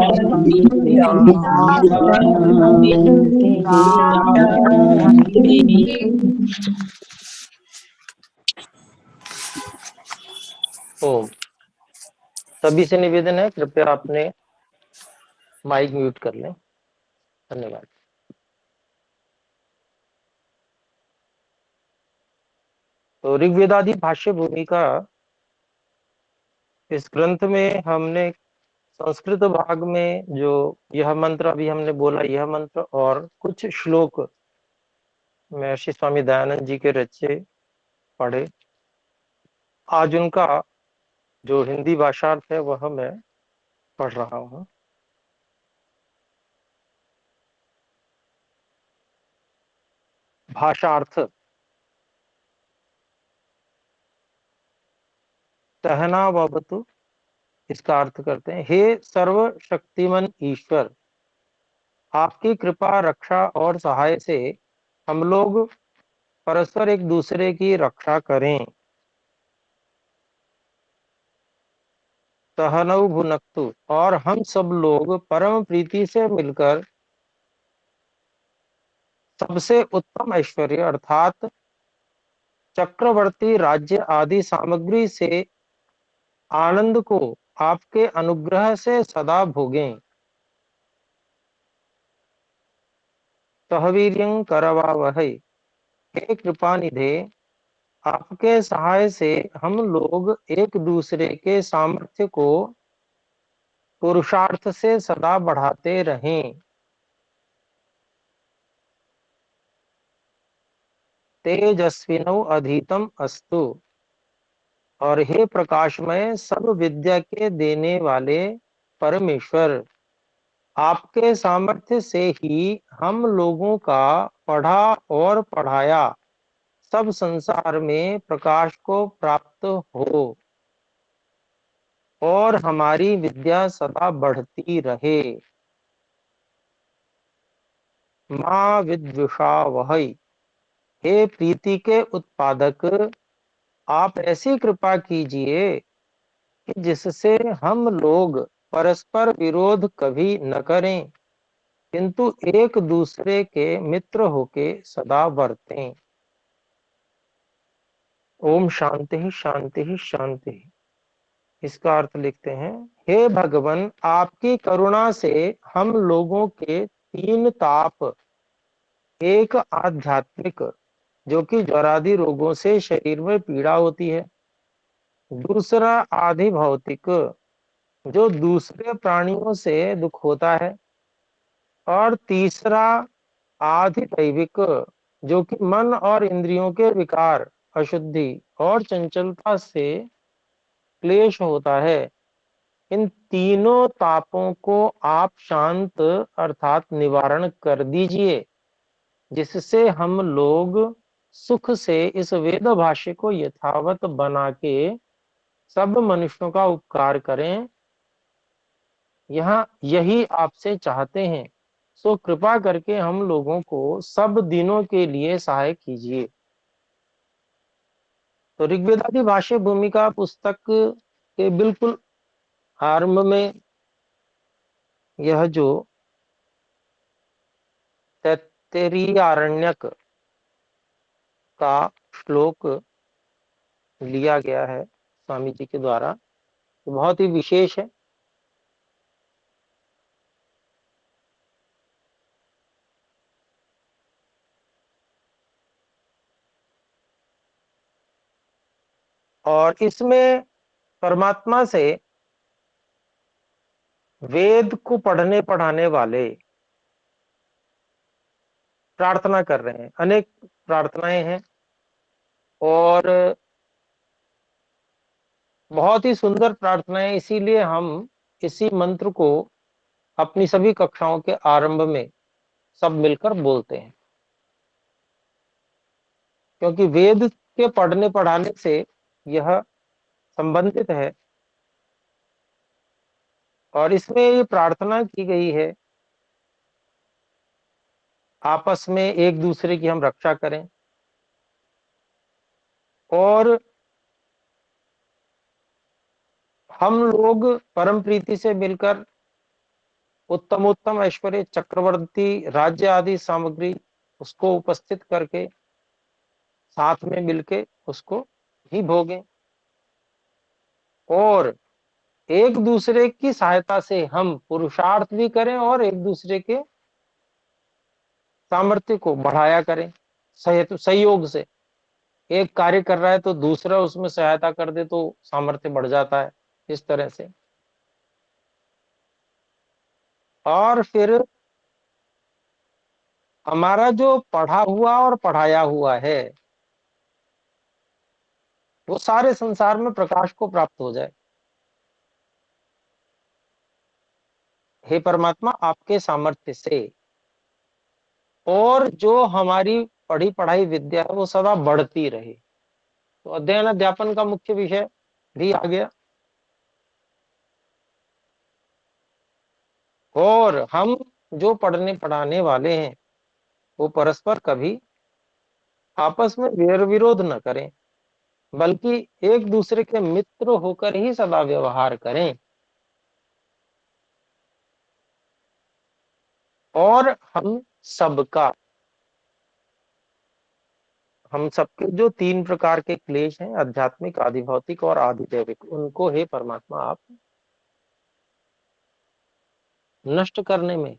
ओम। सभी से निवेदन है, कृपया अपने माइक म्यूट कर लें। धन्यवाद। तो ऋग्वेदादि भाष्य भूमिका, इस ग्रंथ में हमने संस्कृत भाग में जो यह मंत्र अभी हमने बोला, यह मंत्र और कुछ श्लोक महर्षि स्वामी दयानंद जी के रचे पढ़े। आज उनका जो हिंदी भाषार्थ है वह मैं पढ़ रहा हूँ। भाषार्थ। सहनावतु, इसका अर्थ करते हैं, हे सर्वशक्तिमान ईश्वर, आपकी कृपा, रक्षा और सहाय से हम लोग परस्पर एक दूसरे की रक्षा करें। सहनौ भुनक्तु, और हम सब लोग परम प्रीति से मिलकर सबसे उत्तम ऐश्वर्य अर्थात चक्रवर्ती राज्य आदि सामग्री से आनंद को आपके अनुग्रह से सदा भोगें। सहवीर्यं करवावहै, हे कृपानिधे, आपके सहाय से हम लोग एक दूसरे के सामर्थ्य को पुरुषार्थ से सदा बढ़ाते रहें। तेजस्विनौ अधीतम अस्तु, और हे प्रकाशमय सब विद्या के देने वाले परमेश्वर, आपके सामर्थ्य से ही हम लोगों का पढ़ा और पढ़ाया सब संसार में प्रकाश को प्राप्त हो और हमारी विद्या सदा बढ़ती रहे। माँ विद्विषावहै, हे प्रीति के उत्पादक, आप ऐसी कृपा कीजिए कि जिससे हम लोग परस्पर विरोध कभी न करें, किंतु एक दूसरे के मित्र होके सदा बरतें। ओम शांति शांति शांति। इसका अर्थ लिखते हैं, हे भगवान, आपकी करुणा से हम लोगों के तीन ताप, एक आध्यात्मिक जो कि ज्वरादि रोगों से शरीर में पीड़ा होती है, दूसरा आधि भौतिक जो दूसरे प्राणियों से दुख होता है, और तीसरा आधि दैविक जो कि मन और इंद्रियों के विकार, अशुद्धि और चंचलता से क्लेश होता है। इन तीनों तापों को आप शांत अर्थात निवारण कर दीजिए, जिससे हम लोग सुख से इस वेद भाष्य को यथावत बना के सब मनुष्यों का उपकार करें। यहाँ यही आपसे चाहते हैं, सो कृपा करके हम लोगों को सब दिनों के लिए सहाय कीजिए। तो ऋग्वेदादि भाष्य भूमिका पुस्तक के बिल्कुल आरंभ में यह जो तैत्तिरीय आरण्यक का श्लोक लिया गया है स्वामी जी के द्वारा, तो बहुत ही विशेष है। और इसमें परमात्मा से वेद को पढ़ने पढ़ाने वाले प्रार्थना कर रहे हैं। अनेक प्रार्थनाएं हैं और बहुत ही सुंदर प्रार्थनाएं, इसीलिए हम इसी मंत्र को अपनी सभी कक्षाओं के आरंभ में सब मिलकर बोलते हैं, क्योंकि वेद के पढ़ने पढ़ाने से यह संबंधित है। और इसमें ये प्रार्थना की गई है, आपस में एक दूसरे की हम रक्षा करें और हम लोग परम प्रीति से मिलकर उत्तमोत्तम ऐश्वर्य, चक्रवर्ती राज्य आदि सामग्री उसको उपस्थित करके साथ में मिलके उसको ही भोगें, और एक दूसरे की सहायता से हम पुरुषार्थ भी करें और एक दूसरे के सामर्थ्य को बढ़ाया करें। सहयोग से एक कार्य कर रहा है तो दूसरा उसमें सहायता कर दे तो सामर्थ्य बढ़ जाता है, इस तरह से। और फिर हमारा जो पढ़ा हुआ और पढ़ाया हुआ है वो सारे संसार में प्रकाश को प्राप्त हो जाए। हे परमात्मा, आपके सामर्थ्य से, और जो हमारी पढ़ी पढ़ाई विद्या है वो सदा बढ़ती रहे। तो अध्ययन अध्यापन का मुख्य विषय भी आ गया। और हम जो पढ़ने पढ़ाने वाले हैं वो परस्पर कभी आपस में वैर विरोध न करें, बल्कि एक दूसरे के मित्र होकर ही सदा व्यवहार करें। और हम सबके जो तीन प्रकार के क्लेश हैं, आध्यात्मिक, आदि भौतिक और आदि दैविक, उनको हे परमात्मा आप नष्ट करने में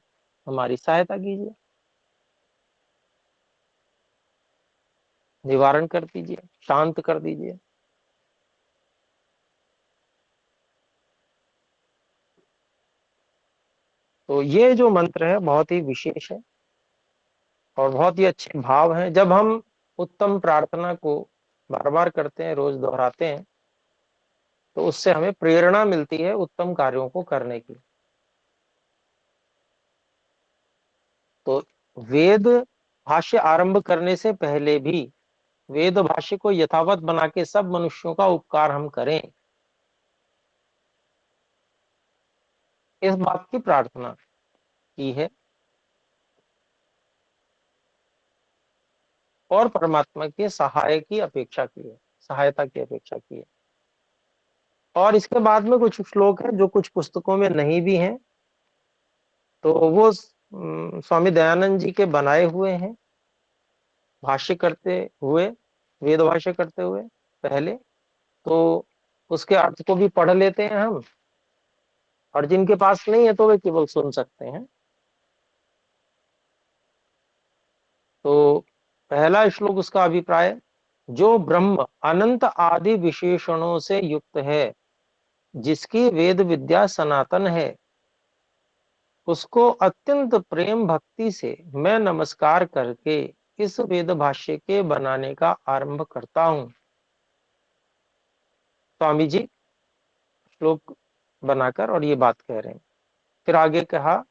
हमारी सहायता कीजिए, निवारण कर दीजिए, शांत कर दीजिए। तो ये जो मंत्र है बहुत ही विशेष है और बहुत ही अच्छे भाव हैं। जब हम उत्तम प्रार्थना को बार बार करते हैं, रोज दोहराते हैं, तो उससे हमें प्रेरणा मिलती है उत्तम कार्यों को करने की। तो वेद भाष्य आरंभ करने से पहले भी वेद भाष्य को यथावत बना के सब मनुष्यों का उपकार हम करें, इस बात की प्रार्थना की है और परमात्मा के सहाय की अपेक्षा की है, सहायता की अपेक्षा की है। और इसके बाद में कुछ श्लोक है जो कुछ पुस्तकों में नहीं भी हैं, तो वो स्वामी दयानंद जी के बनाए हुए हैं, भाष्य करते हुए, वेद भाष्य करते हुए पहले। तो उसके अर्थ को भी पढ़ लेते हैं हम, और जिनके पास नहीं है तो वे केवल सुन सकते हैं। तो पहला श्लोक, उसका अभिप्राय: जो ब्रह्म अनंत आदि विशेषणों से युक्त है, जिसकी वेद विद्या सनातन है, उसको अत्यंत प्रेम भक्ति से मैं नमस्कार करके इस वेद भाष्य के बनाने का आरंभ करता हूं। स्वामी जी श्लोक बनाकर और ये बात कह रहे हैं। फिर आगे कहा: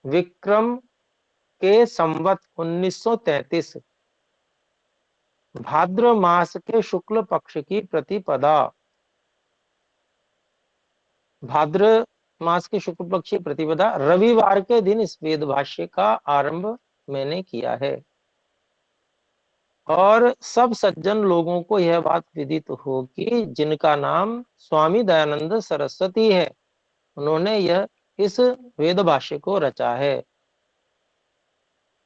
विक्रम के संवत 1933 भाद्र मास के शुक्ल पक्ष की प्रतिपदा, भाद्र मास के शुक्ल पक्ष की प्रतिपदा रविवार के दिन इस वेद भाष्य का आरंभ मैंने किया है। और सब सज्जन लोगों को यह बात विदित हो कि जिनका नाम स्वामी दयानंद सरस्वती है, उन्होंने यह इस वेद भाष्य को रचा है।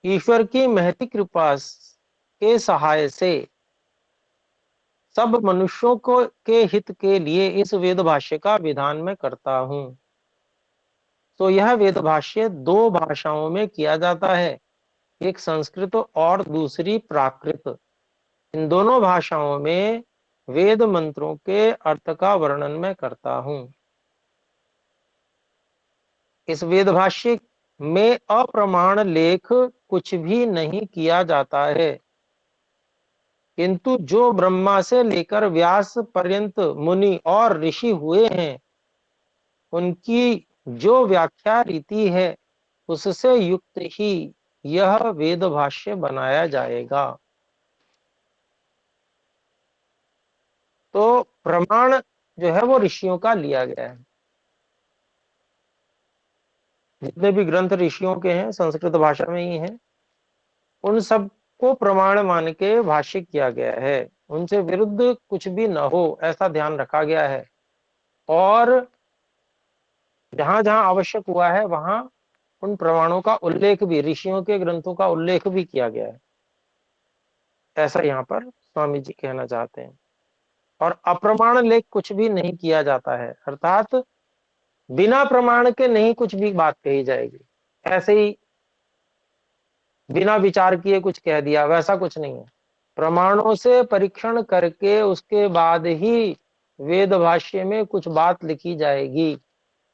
ईश्वर की महती कृपा के सहाय से सब मनुष्यों को के हित के लिए इस वेद भाष्य का विधान मैं करता हूं। तो यह वेद भाष्य दो भाषाओं में किया जाता है, एक संस्कृत और दूसरी प्राकृत। इन दोनों भाषाओं में वेद मंत्रों के अर्थ का वर्णन मैं करता हूं। इस वेद भाष्य में अप्रमाण लेख कुछ भी नहीं किया जाता है, किंतु जो ब्रह्मा से लेकर व्यास पर्यंत मुनि और ऋषि हुए हैं, उनकी जो व्याख्या रीति है उससे युक्त ही यह वेद भाष्य बनाया जाएगा। तो प्रमाण जो है वो ऋषियों का लिया गया है। जितने भी ग्रंथ ऋषियों के हैं संस्कृत भाषा में ही हैं, उन सब को प्रमाण मान के भाष्य किया गया है। उनसे विरुद्ध कुछ भी न हो ऐसा ध्यान रखा गया है। और जहां जहां आवश्यक हुआ है वहां उन प्रमाणों का उल्लेख भी, ऋषियों के ग्रंथों का उल्लेख भी किया गया है, ऐसा यहाँ पर स्वामी जी कहना चाहते हैं। और अप्रमाण लेख कुछ भी नहीं किया जाता है, अर्थात बिना प्रमाण के नहीं कुछ भी बात कही जाएगी, ऐसे ही बिना विचार किए कुछ कह दिया, वैसा कुछ नहीं है। प्रमाणों से परीक्षण करके उसके बाद ही वेद भाष्य में कुछ बात लिखी जाएगी,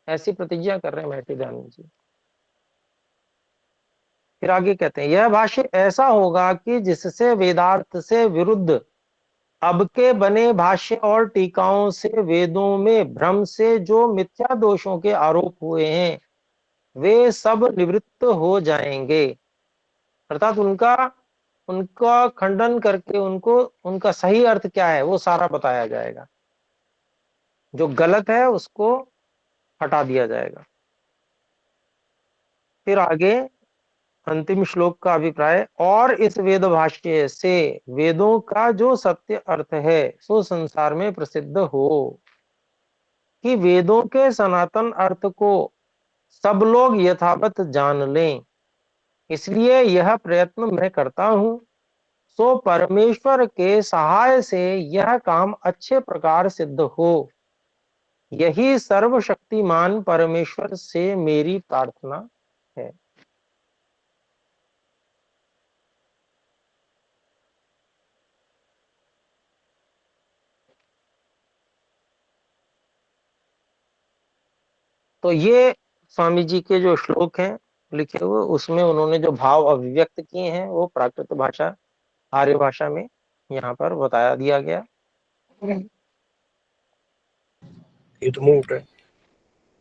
ऐसी प्रतिज्ञा कर रहे हैं महर्षि दयानंद जी। फिर आगे कहते हैं, यह भाष्य ऐसा होगा कि जिससे वेदार्थ से विरुद्ध अब के बने भाष्य और टीकाओं से वेदों में भ्रम से जो मिथ्या दोषों के आरोप हुए हैं वे सब निवृत्त हो जाएंगे, अर्थात उनका उनका खंडन करके उनको उनका सही अर्थ क्या है वो सारा बताया जाएगा, जो गलत है उसको हटा दिया जाएगा। फिर आगे अंतिम श्लोक का अभिप्राय, और इस वेद भाष्य से वेदों का जो सत्य अर्थ है सो संसार में प्रसिद्ध हो, कि वेदों के सनातन अर्थ को सब लोग यथावत जान लें, इसलिए यह प्रयत्न मैं करता हूं। सो परमेश्वर के सहाय से यह काम अच्छे प्रकार सिद्ध हो, यही सर्वशक्तिमान परमेश्वर से मेरी प्रार्थना है। तो ये स्वामी जी के जो श्लोक हैं लिखे हुए, उसमें उन्होंने जो भाव अभिव्यक्त किए हैं वो प्राकृत भाषा, आर्य भाषा में यहाँ पर बताया दिया गया।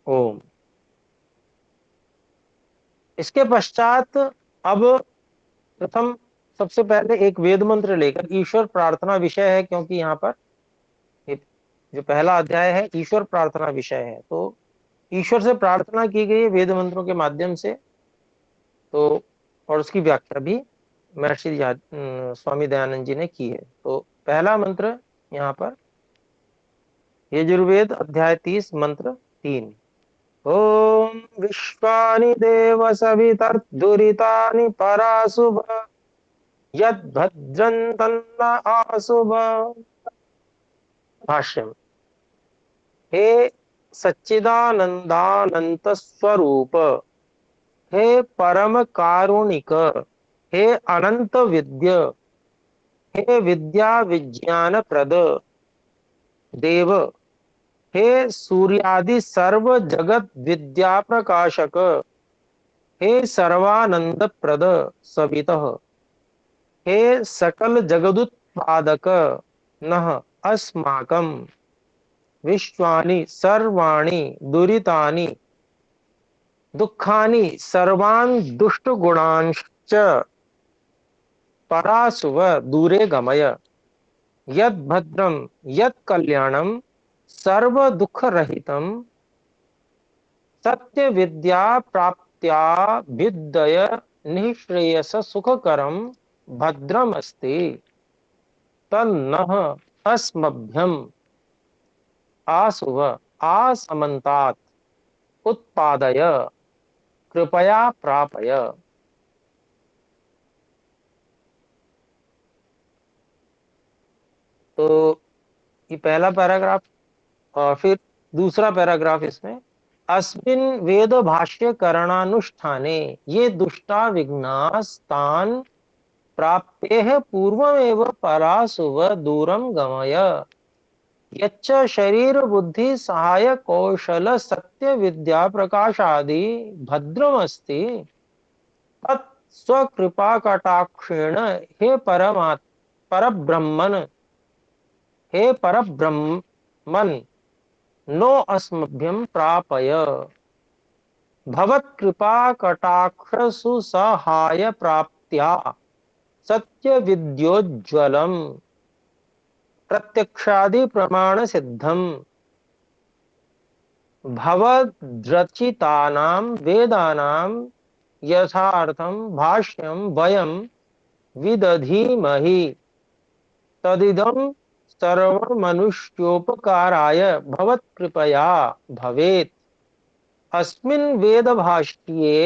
ओम। इसके पश्चात अब प्रथम सबसे पहले एक वेद मंत्र लेकर ईश्वर प्रार्थना विषय है, क्योंकि यहाँ पर जो पहला अध्याय है ईश्वर प्रार्थना विषय है, तो ईश्वर से प्रार्थना की गई है वेद मंत्रों के माध्यम से। तो और उसकी व्याख्या भी महर्षि स्वामी दयानंद जी ने की है। तो पहला मंत्र यहाँ पर यजुर्वेद अध्याय 30 मंत्र 3, ओम विश्वानि देव सवितर्दुरितानि पराशुभ यद्भद्रं तन्न आशुभ। भाष्यम, हे सच्चिदानंदानंत स्वरूप, हे परम कारुणिक, हे अनंत विद्य, हे विद्या विज्ञान प्रद देव, हे सूर्यादि सर्व जगत विद्या प्रकाशक, हे सर्वानंद प्रद सवितः, हे सकल जगदुत्पादक, नः अस्माकं विश्वानि सर्वाणि दुरितानि दुःखानि सर्वान् दुष्ट गुणांश्च परासुव दूरे गमय, यद भद्रम यद कल्याणम सर्व दुख रहितम सत्य विद्या प्राप्त्या विद्य निःश्रेयस सुखकरम भद्रम अस्ति तन्नः अस्मभ्यम आसुव आसमन्तात् उत्पादय कृपया प्रापय। तो ये पहला पैराग्राफ, और फिर दूसरा पैराग्राफ इसमें, अस्मिन वेद भाष्य करणानुष्ठाने ये दुष्टा विघ्नास्तान प्राप्तेः पूर्वमेव परासुव दूरम गमय, यच्च शरीर बुद्धि सहाय कौशल सत्य विद्या प्रकाश आदि भद्रमस्ति तत् स्वकृपा कटाक्षेण हे परब्रह्मन, हे परब्रह्मन नो अस्मभ्यं प्रापय, भवत्कृपा कटाक्ष सुसहाय प्राप्त्या सत्य विद्योज्ज्वलम प्रत्यक्षादि प्रमाण सिद्धम भवद्रचितानां वेदानां यथार्थं भाष्यं वयं विदधीमहि, तदिदं सर्वमनुष्योपकाराय भवत्कृपया भवेत्। अस्मिन् वेद भाष्ये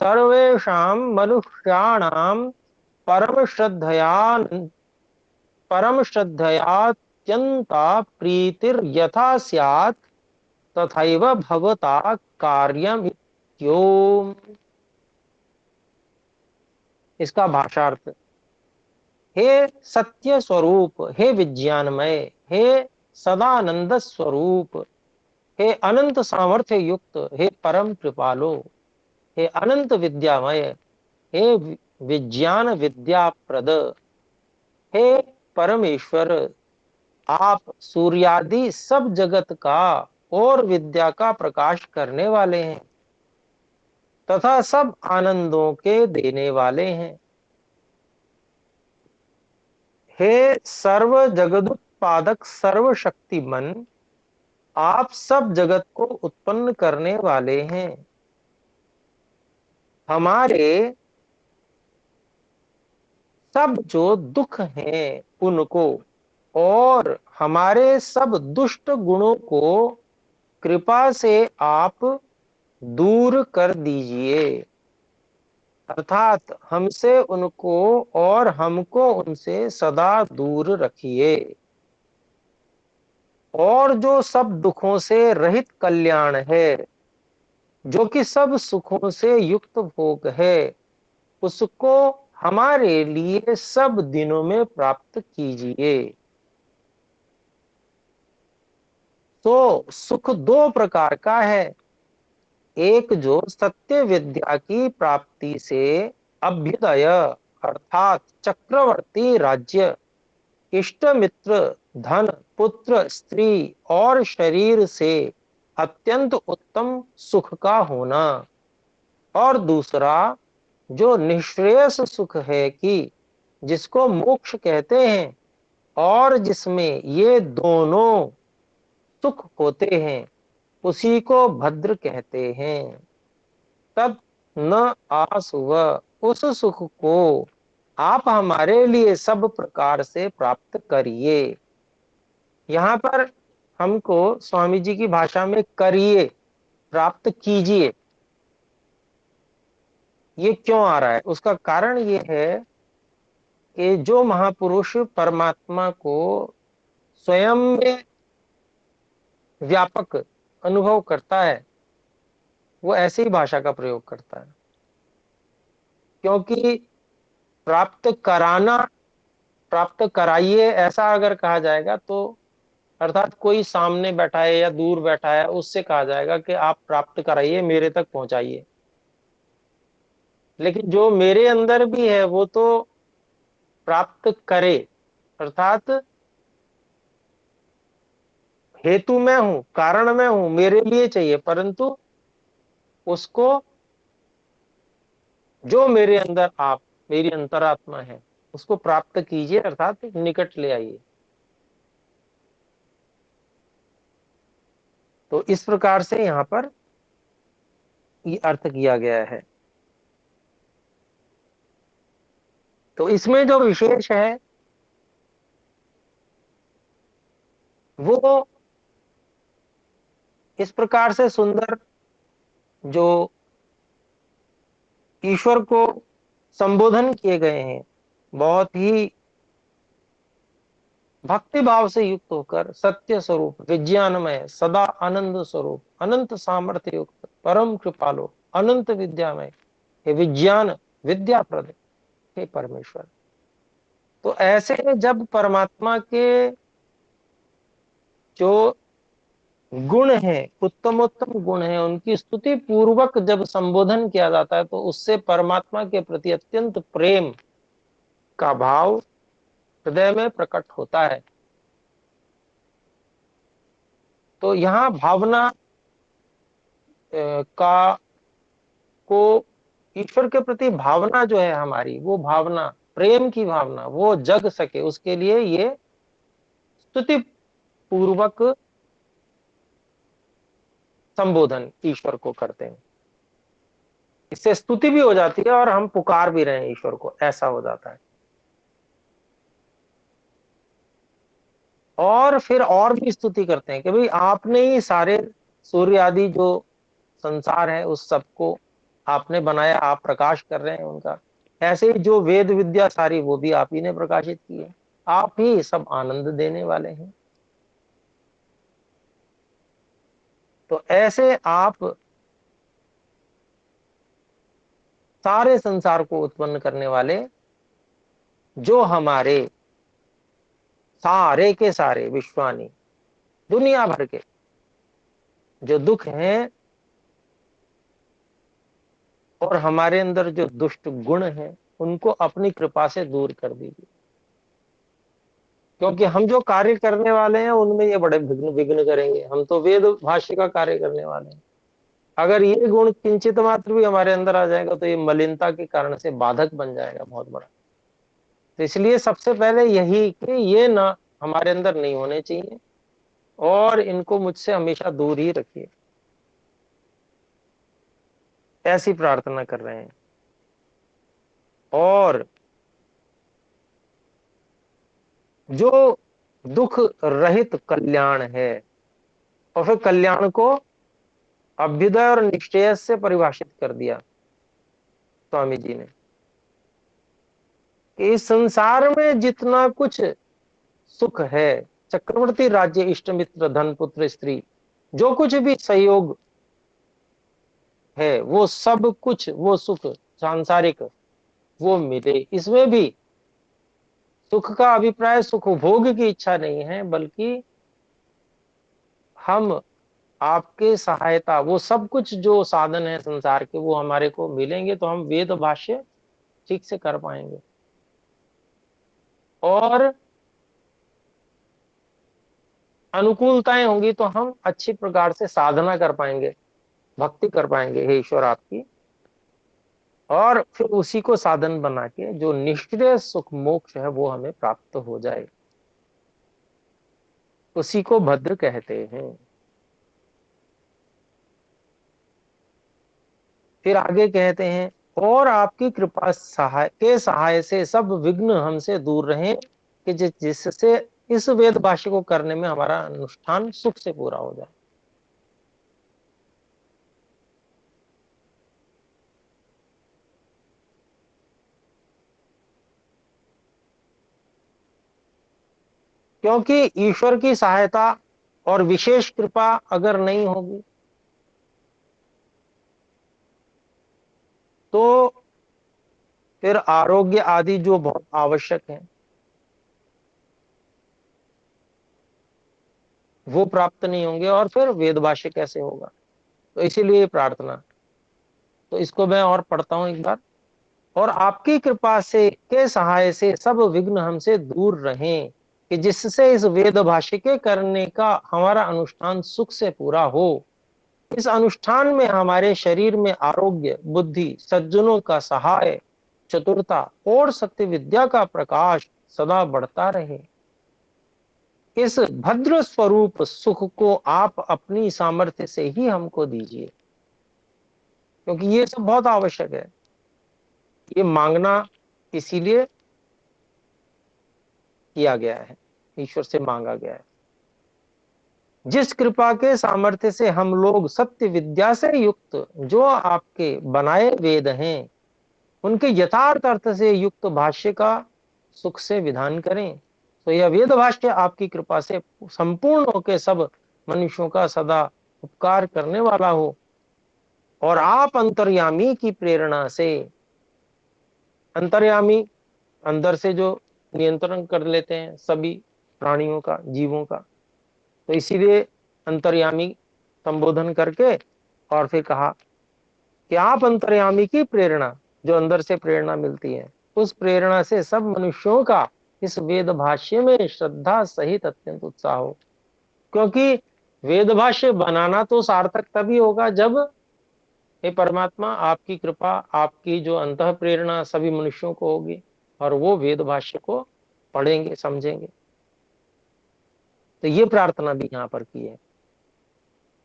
सर्वेषां मनुष्याणां परम श्रद्धयात्यंता प्रीतिर्यथा स्यात् तथैव भवता कार्यमित्योम। इसका भाषार्थ, हे सत्य स्वरूप, हे विज्ञानमय, हे सदानंद स्वरूप, हे अनंत सामर्थ्य युक्त, हे परम कृपालो, हे अनंत विद्यामय, हे विज्ञान विद्या प्रद, हे परमेश्वर, आप सूर्यादि सब जगत का और विद्या का प्रकाश करने वाले हैं तथा सब आनंदों के देने वाले हैं। हे सर्व जगदुत्पादक सर्वशक्तिमन, आप सब जगत को उत्पन्न करने वाले हैं। हमारे सब जो दुख हैं उनको और हमारे सब दुष्ट गुणों को कृपा से आप दूर कर दीजिए, अर्थात हमसे उनको और हमको उनसे सदा दूर रखिए। और जो सब दुखों से रहित कल्याण है, जो कि सब सुखों से युक्त भोग है, उसको हमारे लिए सब दिनों में प्राप्त कीजिए। तो सुख दो प्रकार का है, एक जो सत्य विद्या की प्राप्ति से अभ्युदय अर्थात चक्रवर्ती राज्य, इष्ट मित्र, धन, पुत्र, स्त्री और शरीर से अत्यंत उत्तम सुख का होना, और दूसरा जो निःश्रेयस सुख है कि जिसको मोक्ष कहते हैं और जिसमें ये दोनों सुख होते हैं, उसी को भद्र कहते हैं। तब न आसुव, उस सुख को आप हमारे लिए सब प्रकार से प्राप्त करिए। यहाँ पर हमको स्वामी जी की भाषा में करिए, प्राप्त कीजिए, ये क्यों आ रहा है? उसका कारण ये है कि जो महापुरुष परमात्मा को स्वयं में व्यापक अनुभव करता है, वो ऐसी ही भाषा का प्रयोग करता है। क्योंकि प्राप्त कराना, प्राप्त कराइए ऐसा अगर कहा जाएगा तो अर्थात कोई सामने बैठा है या दूर बैठा है उससे कहा जाएगा कि आप प्राप्त कराइए, मेरे तक पहुंचाइए। लेकिन जो मेरे अंदर भी है वो तो प्राप्त करे, अर्थात हेतु मैं हूं, कारण मैं हूं, मेरे लिए चाहिए, परंतु उसको जो मेरे अंदर आप, मेरी अंतरात्मा है, उसको प्राप्त कीजिए, अर्थात निकट ले आइए। तो इस प्रकार से यहां पर ये अर्थ किया गया है। तो इसमें जो विशेष है वो इस प्रकार से सुंदर जो ईश्वर को संबोधन किए गए हैं, बहुत ही भक्ति भाव से युक्त होकर, सत्य स्वरूप, विज्ञानमय, सदा आनंद स्वरूप, अनंत सामर्थ्य युक्त, परम कृपालो, अनंत विद्यामय, हे विज्ञान विद्याप्रद, हे परमेश्वर। तो ऐसे जब परमात्मा के जो गुण है, उत्तमोत्तम गुण है, उनकी स्तुति पूर्वक जब संबोधन किया जाता है तो उससे परमात्मा के प्रति अत्यंत प्रेम का भाव हृदय में प्रकट होता है। तो यहाँ भावना का को ईश्वर के प्रति भावना जो है हमारी, वो भावना, प्रेम की भावना, वो जग सके उसके लिए ये स्तुति पूर्वक संबोधन ईश्वर को करते हैं। इससे स्तुति भी हो जाती है और हम पुकार भी रहे हैं ईश्वर को, ऐसा हो जाता है। और फिर और भी स्तुति करते हैं कि भाई आपने ही सारे सूर्य आदि जो संसार है उस सबको आपने बनाया, आप प्रकाश कर रहे हैं उनका। ऐसे ही जो वेद विद्या सारी वो भी आप ही ने प्रकाशित की है, आप ही सब आनंद देने वाले हैं। तो ऐसे आप सारे संसार को उत्पन्न करने वाले, जो हमारे सारे के सारे विश्वानी दुनिया भर के जो दुख हैं और हमारे अंदर जो दुष्ट गुण हैं, उनको अपनी कृपा से दूर कर दीजिए। क्योंकि हम जो कार्य करने वाले हैं उनमें ये बड़े विघ्न विघ्न करेंगे। हम तो वेद भाष्य का कार्य करने वाले हैं। अगर ये गुण किंचित मात्र भी हमारे अंदर आ जाएगा तो ये मलिनता के कारण से बाधक बन जाएगा बहुत बड़ा। तो इसलिए सबसे पहले यही कि ये ना हमारे अंदर नहीं होने चाहिए, और इनको मुझसे हमेशा दूर ही रखिए, ऐसी प्रार्थना कर रहे हैं। और जो दुख रहित कल्याण है, और फिर कल्याण को अभ्युदय और निश्चय से परिभाषित कर दिया स्वामी जी ने, कि इस संसार में जितना कुछ सुख है, चक्रवर्ती राज्य, इष्ट मित्र, धन, पुत्र, स्त्री, जो कुछ भी सहयोग है, वो सब कुछ, वो सुख सांसारिक, वो मिले। इसमें भी सुख का अभिप्राय सुख भोग की इच्छा नहीं है, बल्कि हम आपके सहायता, वो सब कुछ जो साधन है संसार के वो हमारे को मिलेंगे तो हम वेद भाष्य ठीक से कर पाएंगे, और अनुकूलताएं होंगी तो हम अच्छी प्रकार से साधना कर पाएंगे, भक्ति कर पाएंगे हे ईश्वर आपकी। और फिर उसी को साधन बना के जो निष्क्रिय सुख मोक्ष है वो हमें प्राप्त हो जाए, उसी को भद्र कहते हैं। फिर आगे कहते हैं, और आपकी कृपा सहाय से सब विघ्न हमसे दूर रहें, कि जिससे इस वेद भाष्य को करने में हमारा अनुष्ठान सुख से पूरा हो जाए। क्योंकि ईश्वर की सहायता और विशेष कृपा अगर नहीं होगी तो फिर आरोग्य आदि जो बहुत आवश्यक है वो प्राप्त नहीं होंगे, और फिर वेद भाष्य कैसे होगा। तो इसीलिए प्रार्थना, तो इसको मैं और पढ़ता हूं एक बार। और आपकी कृपा से के सहाय से सब विघ्न हमसे दूर रहें, कि जिससे इस वेद भाष्य के करने का हमारा अनुष्ठान सुख से पूरा हो। इस अनुष्ठान में हमारे शरीर में आरोग्य, बुद्धि, सज्जनों का सहाय, चतुरता और सत्य विद्या का प्रकाश सदा बढ़ता रहे। इस भद्र स्वरूप सुख को आप अपनी सामर्थ्य से ही हमको दीजिए, क्योंकि ये सब बहुत आवश्यक है। ये मांगना इसीलिए किया गया है, ईश्वर से मांगा गया है। जिस कृपा के सामर्थ्य से हम लोग सत्य विद्या से युक्त जो आपके बनाए वेद हैं उनके यथार्थ अर्थ से युक्त भाष्य का सुख से विधान करें, तो यह वेद भाष्य आपकी कृपा से संपूर्ण होकर सब मनुष्यों का सदा उपकार करने वाला हो। और आप अंतर्यामी की प्रेरणा से, अंतर्यामी अंदर से जो नियंत्रण कर लेते हैं सभी प्राणियों का, जीवों का, तो इसीलिए अंतर्यामी संबोधन करके और फिर कहा कि आप अंतर्यामी की प्रेरणा, जो अंदर से प्रेरणा मिलती है, उस प्रेरणा से सब मनुष्यों का इस वेद भाष्य में श्रद्धा सहित अत्यंत उत्साह हो। क्योंकि वेद भाष्य बनाना तो सार्थक तभी होगा जब हे परमात्मा आपकी कृपा, आपकी जो अंतः प्रेरणा सभी मनुष्यों को होगी और वो वेद भाष्य को पढ़ेंगे, समझेंगे। तो ये प्रार्थना भी यहाँ पर की है,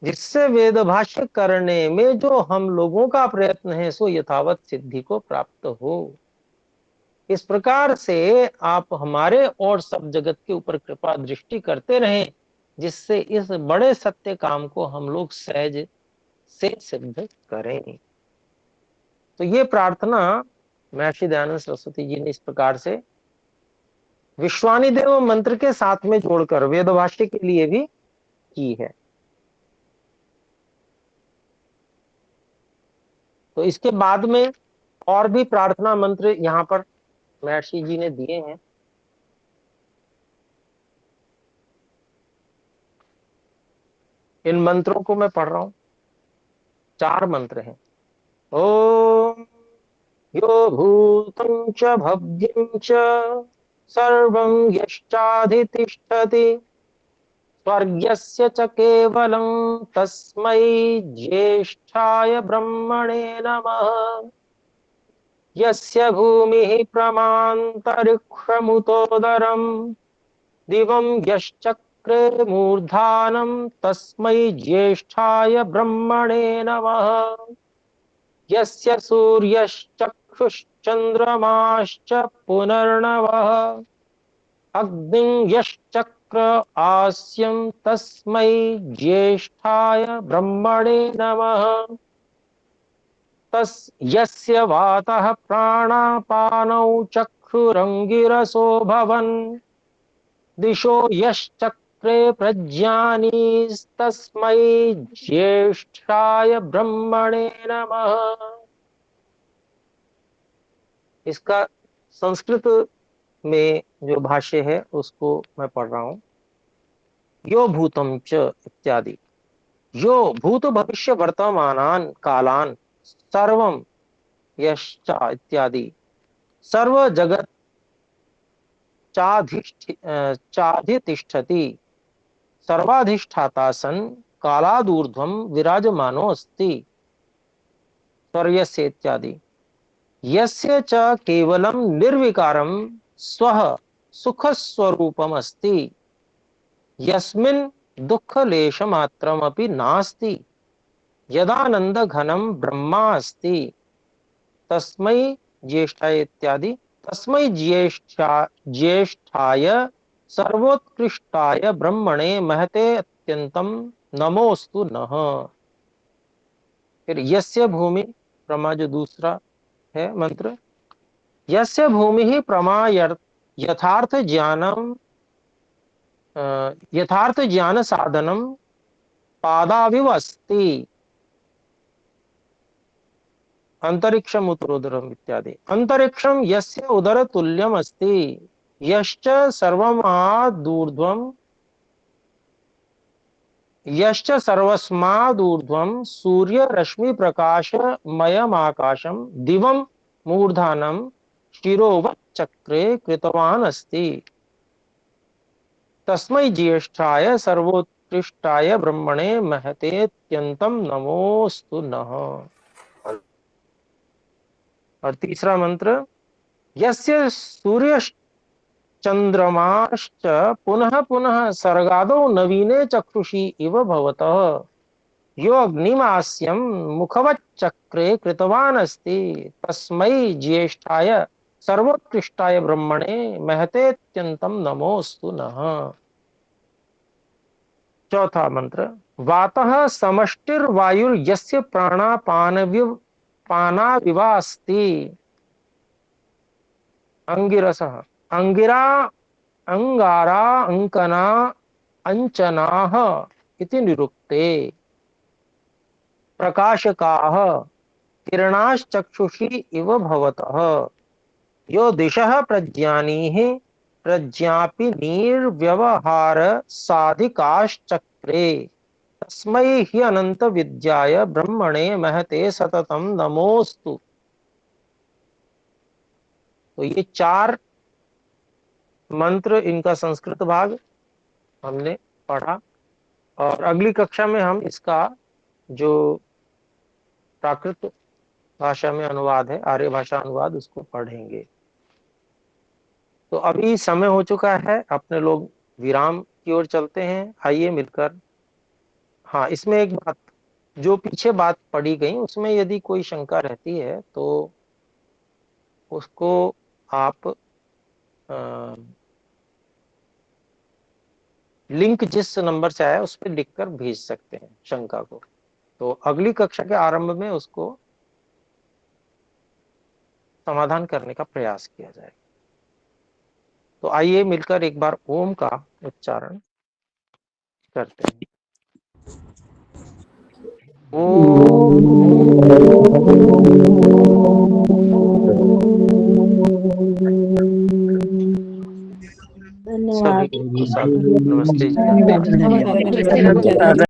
जिससे वेद भाष्य करने में जो हम लोगों का प्रयत्न है सो यथावत सिद्धि को प्राप्त हो। इस प्रकार से आप हमारे और सब जगत के ऊपर कृपा दृष्टि करते रहें, जिससे इस बड़े सत्य काम को हम लोग सहज से सिद्ध करें। तो ये प्रार्थना महर्षि दयानंद सरस्वती जी ने इस प्रकार से विश्वानी देव मंत्र के साथ में जोड़कर वेद भाष्य के लिए भी की है। तो इसके बाद में और भी प्रार्थना मंत्र यहाँ पर महर्षि जी ने दिए हैं। इन मंत्रों को मैं पढ़ रहा हूं। 4 मंत्र हैं। ओम यो भूतं च भव्यं च सर्वं यश्चाधितिष्ठति स्वर्गस्य च केवलं तस्मै ज्येष्ठाय ब्रह्मणे नमः। यस्य भूमिः प्रमान्तरिक्षमुतोदरम् दिवं यश्चक्रे मूर्धानं तस्मै ज्येष्ठाय ब्रह्मणे नमः। यस्य सूर्यश्चक्षुश्चन्द्रमाश्च पुनर्नवः अग्निं यश्चक्र आस्यं तस्मै ज्येष्ठाय ब्रह्मणे नमः। यस्य वातः प्राणापानौ चक्षुरंगिरसो भवन् दिशो यश्चक्रे प्रज्ञानीस्तस्मै ज्येष्ठाय ब्रह्मणे नमः। इसका संस्कृत में जो भाष्य है उसको मैं पढ़ रहा हूं। यो भूतम च इत्यादि। यो भूत भविष्य वर्तमानान कालान सर्वम यश्च इत्यादि सर्व जगत चाधितिष्ठति सर्वाधिष्ठाता सन् कालादूर्ध्वं विराजमानो अस्ति स्वर्यस्य इत्यादि। यस्य च केवलं निर्विकारं स्वः सुखस्वरूपम् अस्ति यस्मिन् दुःखलेशमात्रमपि नास्ति यदानंद घनम ब्रह्मा अस्ति तस्मै ज्येष्ठाय इत्यादि। तस्मै ज्येष्ठाय सर्वोत्कृष्टाय ब्रह्मणे महते अत्यंतम नमोस्तु नः। फिर यस्य भूमि प्रमा जो दूसरा है मंत्र। यस्य भूमि ही प्रमा यथार्थ ज्ञानम यथार्थ ज्ञान साधनम पादाविव अस्ति अंतरिक्षम उत्तरोदरम इत्यादि। अंतरिक्षम यस्य उदर तुल्यम अस्ति यश्च सर्वमादूर्ध्वम यश्च सर्वस्मादूर्ध्वम सूर्य रश्मि प्रकाशमयम आकाशम दिवम मूर्धानम शिरोवत् चक्रे कृतवान् अस्ति तस्मै ज्येष्ठाय सर्वोत्कृष्टाय ब्रह्मणे महते अत्यंतम नमोस्तु नः। और तीसरा मंत्र। यस्य सूर्य चंद्रमाश्च पुनः पुनः सर्गादौ नवीने चक्षुषी इव भवतः यो अग्निमास्यं मुखवच्चक्रे कृतवान् अस्ति तस्मै ज्येष्ठाय सर्वोत्कृष्टाय ब्रह्मणे महते अत्यंतम नमोस्तु नः। चौथा मंत्र। वातः समष्टिर्वायुर्यस्य पानाविवा अस्ति अंगिरसः अंगिरा अंगारा अंकना अंचनाः इति निरुक्ते प्रकाशकाः किरणाश्चक्षुषी इव भवतः यो दिशः प्रज्ञानीः प्रज्ञापि निर्व्यवहार साधिकाश्चक्रे तस्मै हि अनंत विद्याय ब्रह्मणे महते सततम नमोस्तु। तो ये 4 मंत्र, इनका संस्कृत भाग हमने पढ़ा और अगली कक्षा में हम इसका जो प्राकृत भाषा में अनुवाद है, आर्य भाषा अनुवाद, उसको पढ़ेंगे। तो अभी समय हो चुका है, अपने लोग विराम की ओर चलते हैं। आइए मिलकर। हाँ, इसमें एक बात, जो पीछे बात पढ़ी गई उसमें यदि कोई शंका रहती है तो उसको आप लिंक जिस नंबर से आया उस पर लिखकर भेज सकते हैं शंका को। तो अगली कक्षा के आरंभ में उसको समाधान करने का प्रयास किया जाएगा। तो आइए मिलकर एक बार ओम का उच्चारण करते हैं। धन्यवाद। सभी को नमस्ते।